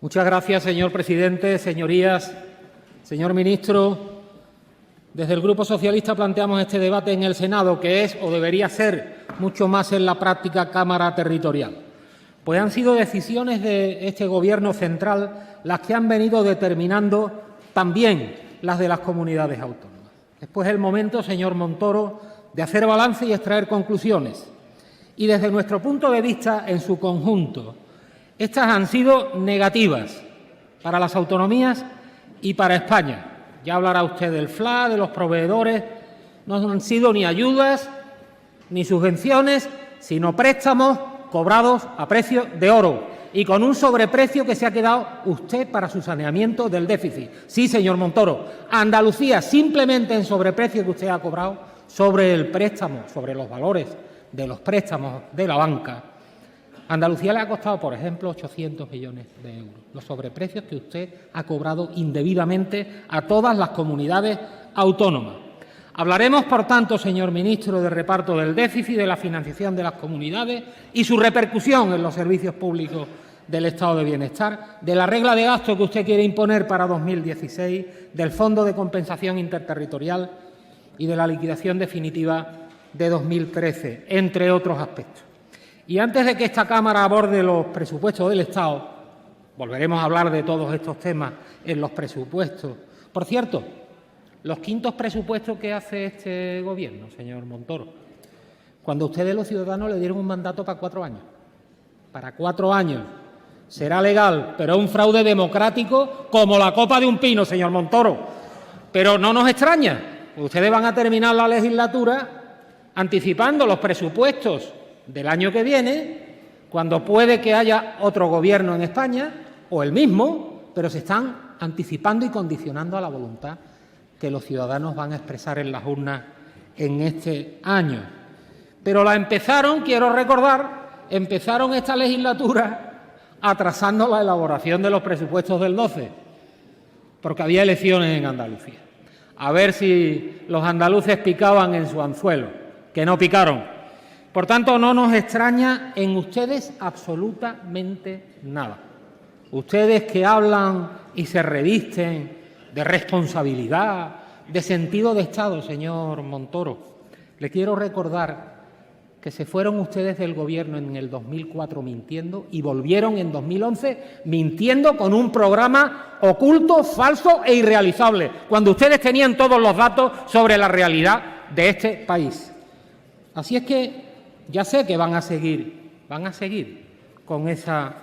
Muchas gracias, señor presidente. Señorías, señor ministro, desde el Grupo Socialista planteamos este debate en el Senado, que es o debería ser mucho más en la práctica Cámara Territorial. Pues han sido decisiones de este Gobierno central las que han venido determinando también las de las comunidades autónomas. Después es el momento, señor Montoro, de hacer balance y extraer conclusiones. Y desde nuestro punto de vista, en su conjunto, estas han sido negativas para las autonomías y para España. Ya hablará usted del FLA, de los proveedores. No han sido ni ayudas ni subvenciones, sino préstamos cobrados a precio de oro y con un sobreprecio que se ha quedado usted para su saneamiento del déficit. Sí, señor Montoro, Andalucía, simplemente en sobreprecio que usted ha cobrado sobre el préstamo, sobre los valores de los préstamos de la banca, Andalucía le ha costado, por ejemplo, 800 millones de euros, los sobreprecios que usted ha cobrado indebidamente a todas las comunidades autónomas. Hablaremos, por tanto, señor ministro, del reparto del déficit, de la financiación de las comunidades y su repercusión en los servicios públicos del Estado de Bienestar, de la regla de gasto que usted quiere imponer para 2016, del Fondo de Compensación Interterritorial y de la liquidación definitiva de 2013, entre otros aspectos. Y antes de que esta Cámara aborde los presupuestos del Estado, volveremos a hablar de todos estos temas en los presupuestos. Por cierto, los quintos presupuestos que hace este Gobierno, señor Montoro, cuando ustedes los ciudadanos le dieron un mandato para 4 años. Para 4 años. Será legal, pero es un fraude democrático como la copa de un pino, señor Montoro. Pero no nos extraña, ustedes van a terminar la legislatura anticipando los presupuestos del año que viene, cuando puede que haya otro Gobierno en España, o el mismo, pero se están anticipando y condicionando a la voluntad que los ciudadanos van a expresar en las urnas en este año. Pero la empezaron, quiero recordar, empezaron esta legislatura atrasando la elaboración de los presupuestos del 12, porque había elecciones en Andalucía. A ver si los andaluces picaban en su anzuelo, que no picaron. Por tanto, no nos extraña en ustedes absolutamente nada. Ustedes que hablan y se revisten de responsabilidad, de sentido de Estado, señor Montoro, le quiero recordar que se fueron ustedes del Gobierno en el 2004 mintiendo y volvieron en 2011 mintiendo con un programa oculto, falso e irrealizable, cuando ustedes tenían todos los datos sobre la realidad de este país. Así es que ya sé que van a seguir con esa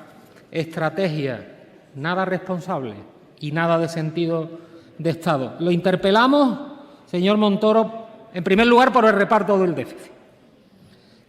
estrategia nada responsable y nada de sentido de Estado. Lo interpelamos, señor Montoro, en primer lugar por el reparto del déficit,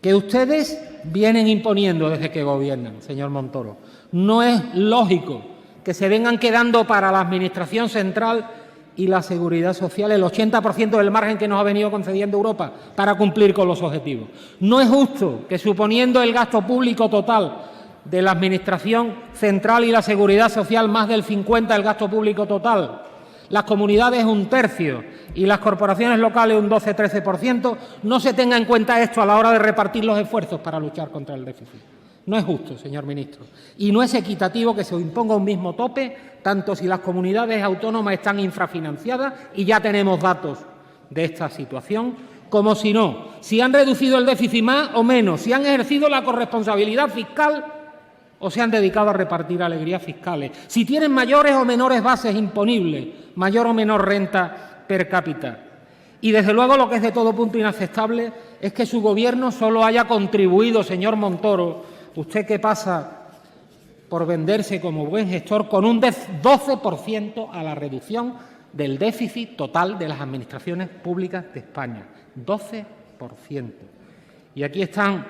que ustedes vienen imponiendo desde que gobiernan, señor Montoro. No es lógico que se vengan quedando para la Administración central y la Seguridad Social el 80% del margen que nos ha venido concediendo Europa para cumplir con los objetivos. No es justo que, suponiendo el gasto público total de la Administración central y la Seguridad Social más del 50% del gasto público total, las comunidades un tercio y las corporaciones locales un 12-13%, no se tenga en cuenta esto a la hora de repartir los esfuerzos para luchar contra el déficit. No es justo, señor ministro, y no es equitativo que se imponga un mismo tope, tanto si las comunidades autónomas están infrafinanciadas, y ya tenemos datos de esta situación, como si no, si han reducido el déficit más o menos, si han ejercido la corresponsabilidad fiscal o se han dedicado a repartir alegrías fiscales, si tienen mayores o menores bases imponibles, mayor o menor renta per cápita. Y, desde luego, lo que es de todo punto inaceptable es que su Gobierno solo haya contribuido, señor Montoro, usted que pasa por venderse como buen gestor, con un 12% a la reducción del déficit total de las administraciones públicas de España. 12%. Y aquí están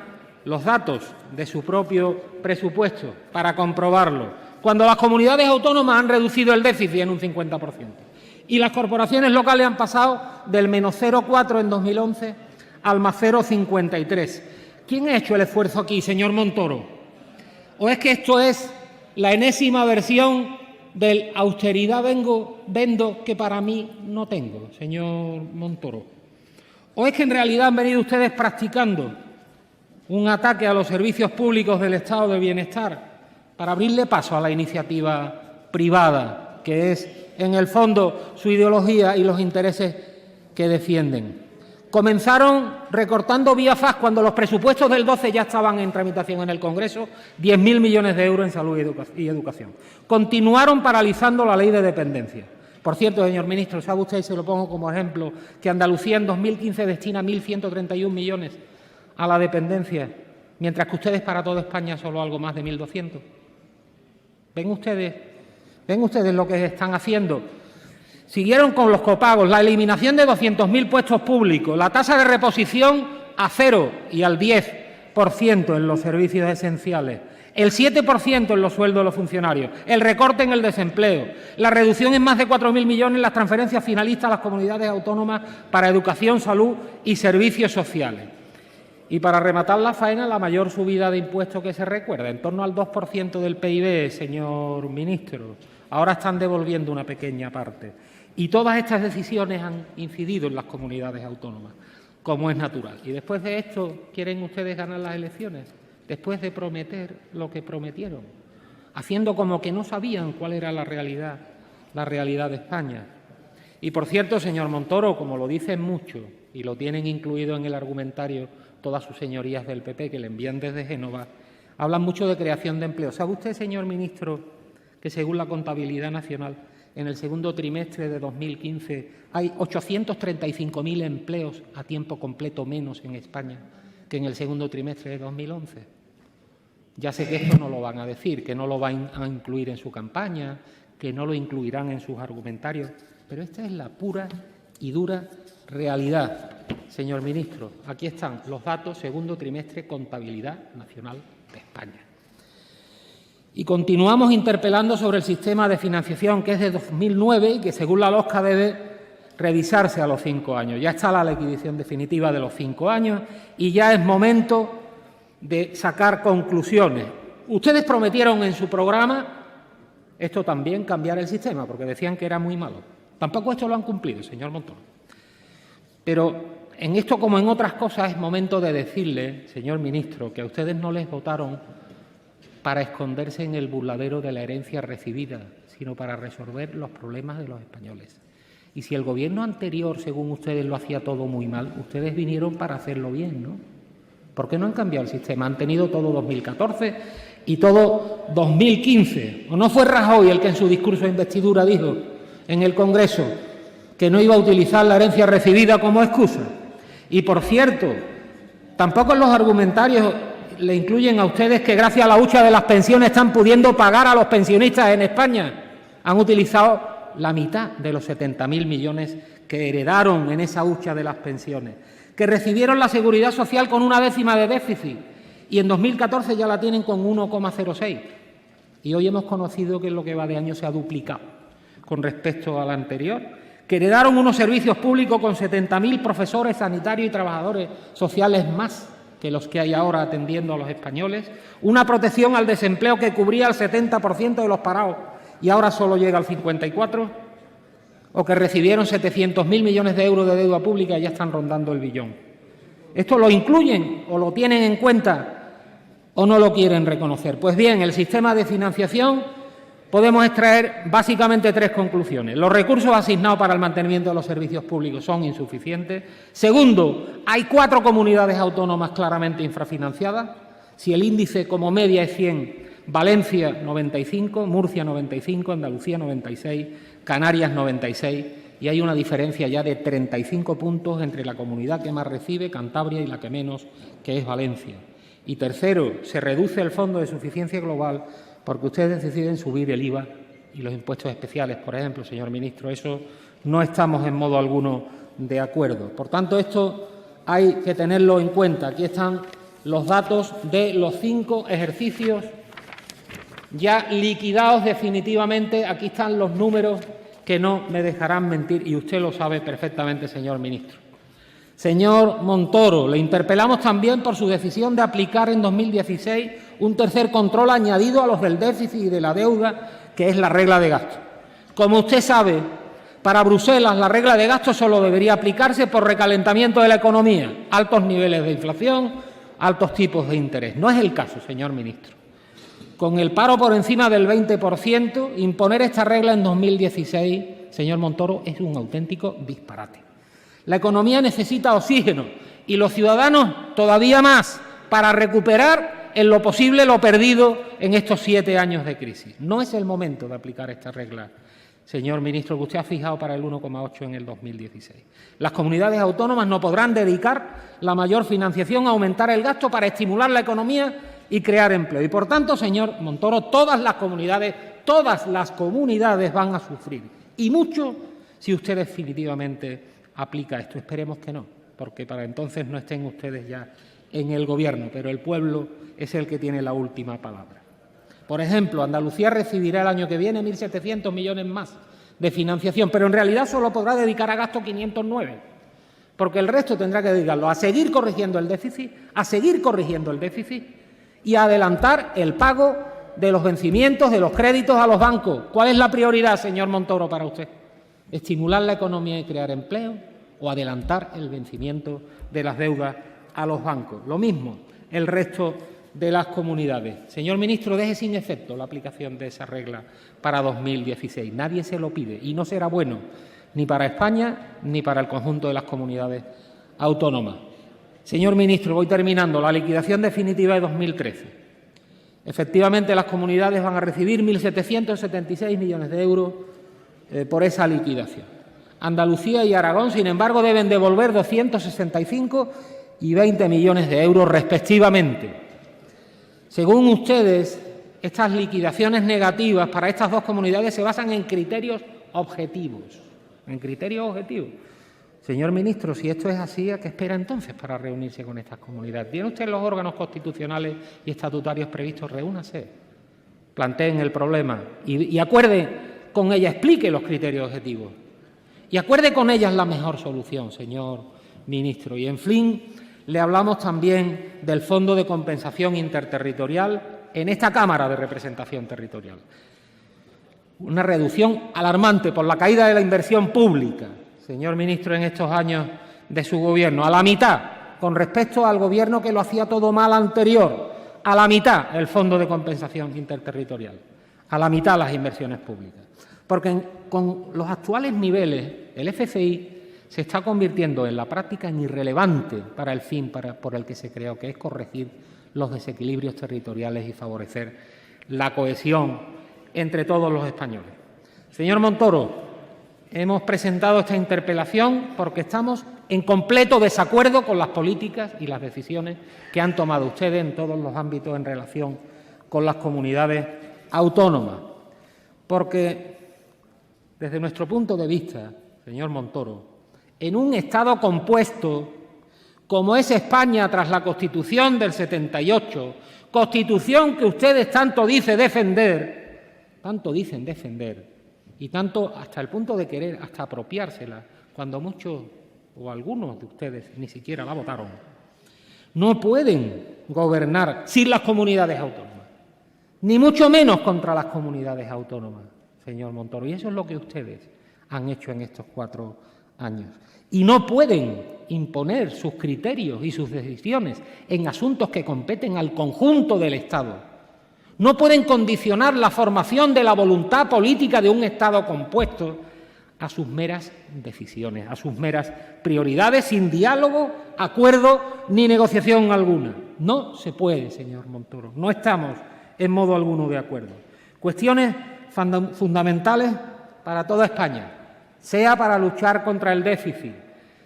los datos de su propio presupuesto para comprobarlo. Cuando las comunidades autónomas han reducido el déficit en un 50% y las corporaciones locales han pasado del menos 0,4 en 2011 al más 0,53. ¿Quién ha hecho el esfuerzo aquí, señor Montoro? ¿O es que esto es la enésima versión del austeridad vendo que para mí no tengo, señor Montoro? ¿O es que en realidad han venido ustedes practicando un ataque a los servicios públicos del Estado de Bienestar para abrirle paso a la iniciativa privada, que es, en el fondo, su ideología y los intereses que defienden. Comenzaron recortando vía FAS cuando los presupuestos del 12 ya estaban en tramitación en el Congreso, 10.000 millones de euros en salud y educación. Continuaron paralizando la ley de dependencia. Por cierto, señor ministro, sabe usted, y se lo pongo como ejemplo, que Andalucía en 2015 destina 1.131 millones a la dependencia, mientras que ustedes para toda España solo algo más de 1.200. ¿Ven ustedes lo que están haciendo? Siguieron con los copagos, la eliminación de 200.000 puestos públicos, la tasa de reposición a 0 y al 10% en los servicios esenciales, el 7% en los sueldos de los funcionarios, el recorte en el desempleo, la reducción en más de 4.000 millones en las transferencias finalistas a las comunidades autónomas para educación, salud y servicios sociales. Y para rematar la faena, la mayor subida de impuestos que se recuerda, en torno al 2% del PIB, señor ministro. Ahora están devolviendo una pequeña parte. Y todas estas decisiones han incidido en las comunidades autónomas, como es natural. Y después de esto, ¿quieren ustedes ganar las elecciones? Después de prometer lo que prometieron, haciendo como que no sabían cuál era la realidad de España. Y, por cierto, señor Montoro, como lo dicen mucho, y lo tienen incluido en el argumentario todas sus señorías del PP que le envían desde Génova, hablan mucho de creación de empleo. ¿Sabe usted, señor ministro, que según la contabilidad nacional, en el segundo trimestre de 2015 hay 835.000 empleos a tiempo completo menos en España que en el segundo trimestre de 2011? Ya sé que esto no lo van a decir, que no lo van a incluir en su campaña, que no lo incluirán en sus argumentarios, pero esta es la pura y dura realidad, señor ministro. Aquí están los datos, segundo trimestre, contabilidad nacional de España. Y continuamos interpelando sobre el sistema de financiación, que es de 2009 y que, según la LOSCA, debe revisarse a los 5 años. Ya está la liquidación definitiva de los 5 años y ya es momento de sacar conclusiones. Ustedes prometieron en su programa esto también, cambiar el sistema, porque decían que era muy malo. Tampoco esto lo han cumplido, señor Montoro. Pero en esto, como en otras cosas, es momento de decirle, señor ministro, que a ustedes no les votaron para esconderse en el burladero de la herencia recibida, sino para resolver los problemas de los españoles. Y si el Gobierno anterior, según ustedes, lo hacía todo muy mal, ustedes vinieron para hacerlo bien, ¿no? ¿Por qué no han cambiado el sistema? Han tenido todo 2014 y todo 2015. ¿O no fue Rajoy el que en su discurso de investidura dijo en el Congreso que no iba a utilizar la herencia recibida como excusa? Y, por cierto, tampoco en los argumentarios le incluyen a ustedes que gracias a la hucha de las pensiones están pudiendo pagar a los pensionistas en España. Han utilizado la mitad de los 70.000 millones que heredaron en esa hucha de las pensiones, que recibieron la Seguridad Social con 1/10 de déficit y en 2014 ya la tienen con 1,06. Y hoy hemos conocido que en lo que va de año se ha duplicado con respecto al anterior, que heredaron unos servicios públicos con 70.000 profesores, sanitarios y trabajadores sociales más que los que hay ahora atendiendo a los españoles, una protección al desempleo que cubría el 70% de los parados y ahora solo llega al 54%, o que recibieron 700.000 millones de euros de deuda pública y ya están rondando el billón. ¿Esto lo incluyen o lo tienen en cuenta o no lo quieren reconocer? Pues bien, el sistema de financiación podemos extraer básicamente 3 conclusiones. Los recursos asignados para el mantenimiento de los servicios públicos son insuficientes. Segundo, hay 4 comunidades autónomas claramente infrafinanciadas. Si el índice como media es 100, Valencia 95, Murcia 95, Andalucía 96, Canarias 96, y hay una diferencia ya de 35 puntos entre la comunidad que más recibe, Cantabria, y la que menos, que es Valencia. Y tercero, se reduce el Fondo de Suficiencia Global porque ustedes deciden subir el IVA y los impuestos especiales, por ejemplo, señor ministro. Eso no estamos en modo alguno de acuerdo. Por tanto, esto hay que tenerlo en cuenta. Aquí están los datos de los 5 ejercicios ya liquidados definitivamente. Aquí están los números que no me dejarán mentir y usted lo sabe perfectamente, señor ministro. Señor Montoro, le interpelamos también por su decisión de aplicar en 2016 un tercer control añadido a los del déficit y de la deuda, que es la regla de gasto. Como usted sabe, para Bruselas la regla de gasto solo debería aplicarse por recalentamiento de la economía, altos niveles de inflación, altos tipos de interés. No es el caso, señor ministro. con el paro por encima del 20%, imponer esta regla en 2016, señor Montoro, es un auténtico disparate. La economía necesita oxígeno y los ciudadanos todavía más para recuperar en lo posible lo perdido en estos 7 años de crisis. No es el momento de aplicar esta regla, señor ministro, que usted ha fijado para el 1,8 en el 2016. Las comunidades autónomas no podrán dedicar la mayor financiación a aumentar el gasto para estimular la economía y crear empleo. Y, por tanto, señor Montoro, todas las comunidades van a sufrir, y mucho, si usted definitivamente aplica esto. Esperemos que no, porque para entonces no estén ustedes ya en el Gobierno, pero el pueblo es el que tiene la última palabra. Por ejemplo, Andalucía recibirá el año que viene 1.700 millones más de financiación, pero en realidad solo podrá dedicar a gasto 509, porque el resto tendrá que dedicarlo a seguir corrigiendo el déficit, y a adelantar el pago de los vencimientos de los créditos a los bancos. ¿Cuál es la prioridad, señor Montoro, para usted? ¿Estimular la economía y crear empleo o adelantar el vencimiento de las deudas a los bancos? Lo mismo el resto de las comunidades. Señor ministro, deje sin efecto la aplicación de esa regla para 2016. Nadie se lo pide y no será bueno ni para España ni para el conjunto de las comunidades autónomas. Señor ministro, voy terminando. La liquidación definitiva de 2013. Efectivamente, las comunidades van a recibir 1.776 millones de euros por esa liquidación. Andalucía y Aragón, sin embargo, deben devolver 265 y 20 millones de euros respectivamente. Según ustedes, estas liquidaciones negativas para estas dos comunidades se basan en criterios objetivos. Señor ministro, si esto es así, ¿a qué espera entonces para reunirse con estas comunidades? ¿Tiene usted los órganos constitucionales y estatutarios previstos? Reúnase, planteen el problema y acuerde con ellas, explique los criterios objetivos y acuerde con ellas la mejor solución, señor ministro. Y, en fin, le hablamos también del Fondo de Compensación Interterritorial en esta Cámara de Representación Territorial. Una reducción alarmante por la caída de la inversión pública, señor ministro, en estos años de su Gobierno, a la mitad con respecto al Gobierno que lo hacía todo mal anterior, a la mitad el Fondo de Compensación Interterritorial, a la mitad las inversiones públicas. Porque con los actuales niveles el FCI se está convirtiendo en la práctica en irrelevante para el fin por el que se creó, que es corregir los desequilibrios territoriales y favorecer la cohesión entre todos los españoles. Señor Montoro, hemos presentado esta interpelación porque estamos en completo desacuerdo con las políticas y las decisiones que han tomado ustedes en todos los ámbitos en relación con las comunidades autónomas. Porque, desde nuestro punto de vista, señor Montoro, en un Estado compuesto como es España tras la Constitución del 78, Constitución que ustedes tanto dicen defender, y tanto hasta el punto de querer hasta apropiársela, cuando muchos o algunos de ustedes ni siquiera la votaron, no pueden gobernar sin las comunidades autónomas, ni mucho menos contra las comunidades autónomas, señor Montoro. Y eso es lo que ustedes han hecho en estos 4 años. Y no pueden imponer sus criterios y sus decisiones en asuntos que competen al conjunto del Estado. No pueden condicionar la formación de la voluntad política de un Estado compuesto a sus meras decisiones, a sus meras prioridades, sin diálogo, acuerdo ni negociación alguna. No se puede, señor Montoro. No estamos en modo alguno de acuerdo. Cuestiones fundamentales para toda España, sea para luchar contra el déficit,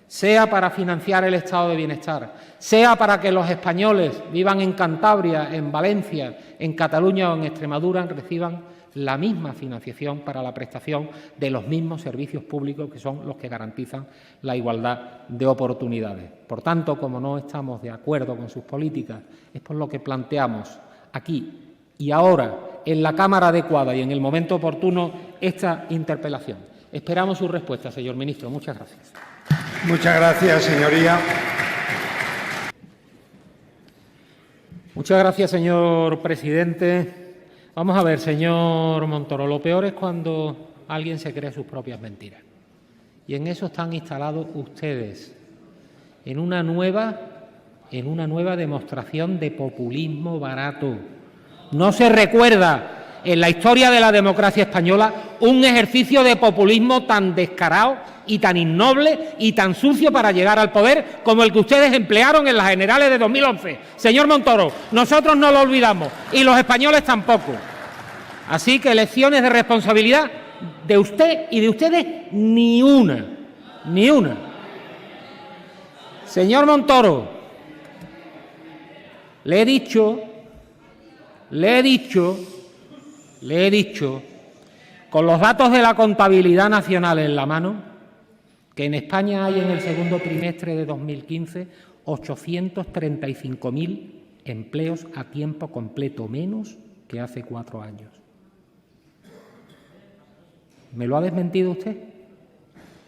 sea para financiar el estado de bienestar, sea para que los españoles vivan en Cantabria, en Valencia, en Cataluña o en Extremadura, reciban la misma financiación para la prestación de los mismos servicios públicos que son los que garantizan la igualdad de oportunidades. Por tanto, como no estamos de acuerdo con sus políticas, es por lo que planteamos aquí y ahora, en la Cámara adecuada y en el momento oportuno, esta interpelación. Esperamos su respuesta, señor ministro. Muchas gracias. Muchas gracias, señoría. Muchas gracias, señor presidente. Vamos a ver, señor Montoro, lo peor es cuando alguien se cree sus propias mentiras. Y en eso están instalados ustedes, en una nueva demostración de populismo barato. No se recuerda en la historia de la democracia española un ejercicio de populismo tan descarado y tan innoble y tan sucio para llegar al poder como el que ustedes emplearon en las generales de 2011. Señor Montoro, nosotros no lo olvidamos y los españoles tampoco. Así que lecciones de responsabilidad de usted y de ustedes ni una, ni una. Señor Montoro, le he dicho, con los datos de la contabilidad nacional en la mano, que en España hay en el segundo trimestre de 2015 835.000 empleos a tiempo completo menos que hace 4 años. ¿Me lo ha desmentido usted?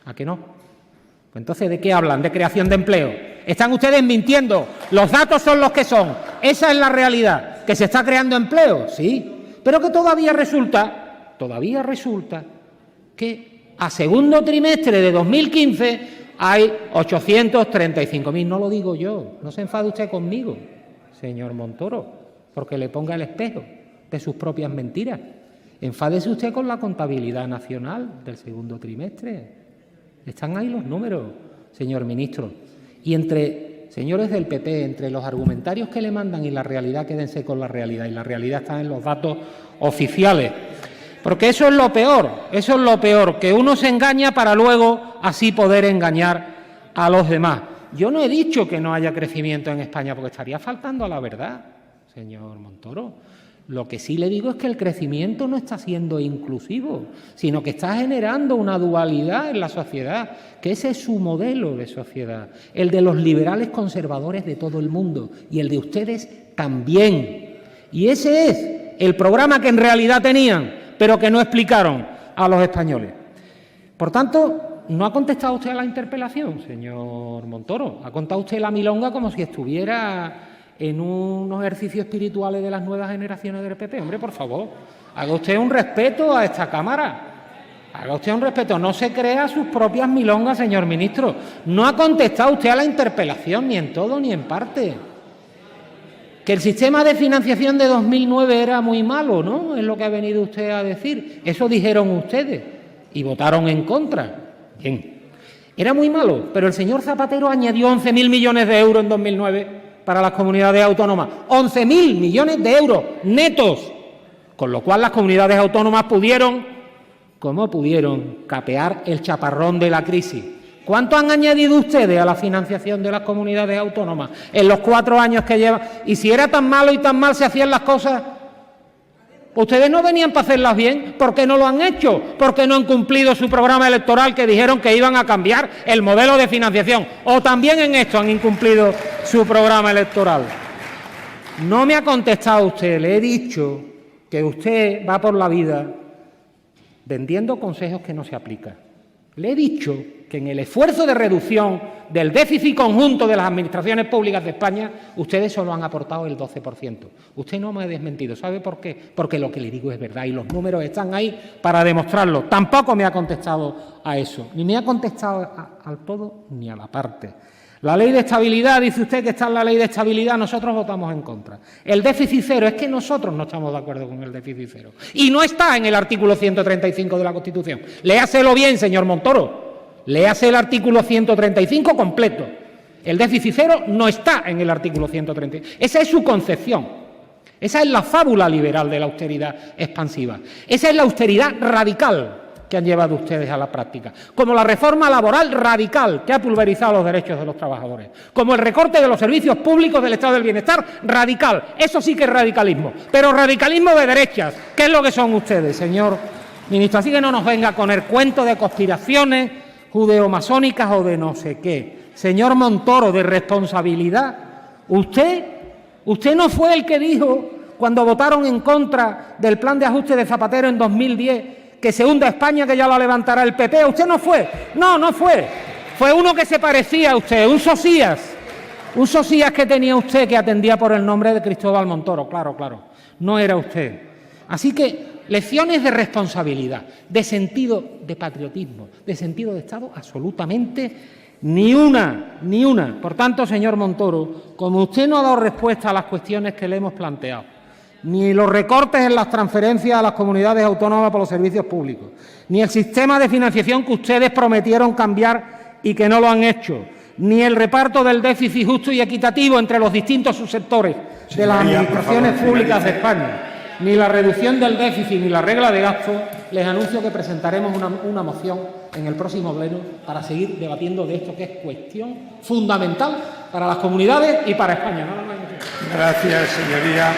¿A que no? Pues entonces, ¿de qué hablan? ¿De creación de empleo? Están ustedes mintiendo. Los datos son los que son. Esa es la realidad. ¿Que se está creando empleo? Sí. Pero que todavía resulta que a segundo trimestre de 2015 hay 835.000. No lo digo yo. No se enfade usted conmigo, señor Montoro, porque le ponga el espejo de sus propias mentiras. Enfádese usted con la contabilidad nacional del segundo trimestre. Están ahí los números, señor ministro. Y entre, señores del PP, entre los argumentarios que le mandan y la realidad, quédense con la realidad. Y la realidad está en los datos oficiales. Porque eso es lo peor, que uno se engaña para luego así poder engañar a los demás. Yo no he dicho que no haya crecimiento en España, porque estaría faltando a la verdad, señor Montoro. Lo que sí le digo es que el crecimiento no está siendo inclusivo, sino que está generando una dualidad en la sociedad, que ese es su modelo de sociedad, el de los liberales conservadores de todo el mundo y el de ustedes también. Y ese es el programa que en realidad tenían, pero que no explicaron a los españoles. Por tanto, no ha contestado usted a la interpelación, señor Montoro. Ha contado usted la milonga como si estuviera en unos ejercicios espirituales de las nuevas generaciones del PP. Hombre, por favor, haga usted un respeto a esta Cámara. Haga usted un respeto. No se crea sus propias milongas, señor ministro. No ha contestado usted a la interpelación, ni en todo ni en parte. Que el sistema de financiación de 2009 era muy malo, ¿no? Es lo que ha venido usted a decir. Eso dijeron ustedes y votaron en contra. Bien. Era muy malo, pero el señor Zapatero añadió 11.000 millones de euros en 2009 para las comunidades autónomas. 11.000 millones de euros netos. Con lo cual las comunidades autónomas pudieron, ¿cómo pudieron?, capear el chaparrón de la crisis. ¿Cuánto han añadido ustedes a la financiación de las comunidades autónomas en los 4 años que llevan? Y si era tan malo y tan mal se hacían las cosas, ustedes no venían para hacerlas bien. ¿Por qué no lo han hecho? Porque no han cumplido su programa electoral, que dijeron que iban a cambiar el modelo de financiación. O también en esto han incumplido su programa electoral. No me ha contestado usted. Le he dicho que usted va por la vida vendiendo consejos que no se aplican. Le he dicho que en el esfuerzo de reducción del déficit conjunto de las administraciones públicas de España, ustedes solo han aportado el 12%. Usted no me ha desmentido. ¿Sabe por qué? Porque lo que le digo es verdad y los números están ahí para demostrarlo. Tampoco me ha contestado a eso. Ni me ha contestado al todo ni a la parte. La ley de estabilidad, dice usted que está en la ley de estabilidad, nosotros votamos en contra. El déficit cero, es que nosotros no estamos de acuerdo con el déficit cero. Y no está en el artículo 135 de la Constitución. Léaselo bien, señor Montoro. Léase el artículo 135 completo. El déficit cero no está en el artículo 135. Esa es su concepción. Esa es la fábula liberal de la austeridad expansiva. Esa es la austeridad radical que han llevado ustedes a la práctica, como la reforma laboral radical que ha pulverizado los derechos de los trabajadores, como el recorte de los servicios públicos del Estado del Bienestar radical. Eso sí que es radicalismo, pero radicalismo de derechas, que es lo que son ustedes, señor ministro. Así que no nos venga con el cuento de conspiraciones judeo-masónicas o de no sé qué. Señor Montoro, de responsabilidad, usted no fue el que dijo, cuando votaron en contra del plan de ajuste de Zapatero en 2010, que se hunda España, que ya la levantará el PP. Usted no fue. No fue. Fue uno que se parecía a usted, un Sosías que tenía usted, que atendía por el nombre de Cristóbal Montoro. Claro. No era usted. Así que lecciones de responsabilidad, de sentido de patriotismo, de sentido de Estado, absolutamente ni una. Por tanto, señor Montoro, como usted no ha dado respuesta a las cuestiones que le hemos planteado, ni los recortes en las transferencias a las comunidades autónomas por los servicios públicos, ni el sistema de financiación que ustedes prometieron cambiar y que no lo han hecho, ni el reparto del déficit justo y equitativo entre los distintos subsectores de las administraciones públicas de España, ni la reducción del déficit ni la regla de gasto, les anuncio que presentaremos una moción en el próximo pleno para seguir debatiendo de esto, que es cuestión fundamental para las comunidades y para España. Gracias, señoría.